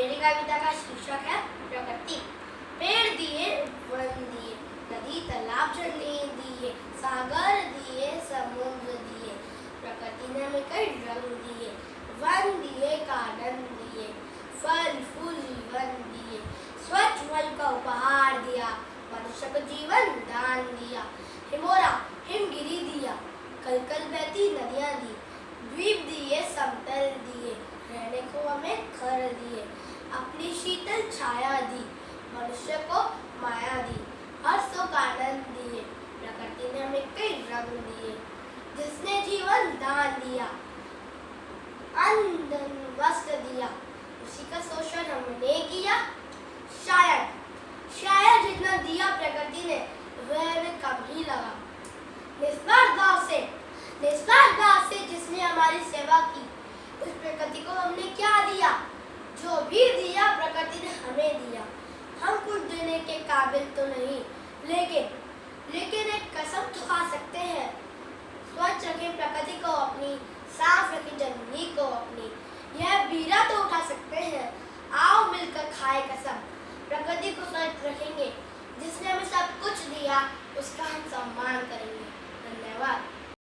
मेरी कविता का शीर्षक है प्रकृति। पेड़ दिए, वन दिए, नदी तालाब झरने दिए, सागर दिए, समुद्र दिए, प्रकृति ने हमें कई रंग दिए। वन दिए, गार्डन दिए, फल फूल जीवन दिए, स्वच्छ वायु का उपहार दिया, मनुष्य को जीवन दान दिया। हिमोरा हिमगिरी दिया, कल कल बहती नदियां दी, द्वीप दिए, समतल दिए, रहने को हमें घर दिए, अपनी शीतल छाया दी, मनुष्य को माया दी, हर्ष और आनंद दिए। प्रकृति ने हमें कई रंग दिए, जिसने जीवन दान दिया, अन्न वस्त्र दिया, उसी का शोषण हमने किया। शायद जितना दिया प्रकृति ने वह हमें कम ही लगा। निस्वार्थ भाव से जिसने हमारी सेवा की, उस प्रकृति को हमने क्या दिया? जो भी दिया प्रकृति ने हमें दिया। हम कुछ देने के काबिल तो नहीं, लेकिन एक कसम तो खा सकते हैं। स्वच्छ रखें प्रकृति को अपनी, साफ रखें जमीनी को अपनी, यह बीरा तो उठा सकते हैं। आओ मिलकर खाए कसम, प्रकृति को स्वच्छ रखेंगे, जिसने हमें सब कुछ दिया उसका हम सम्मान करेंगे। धन्यवाद।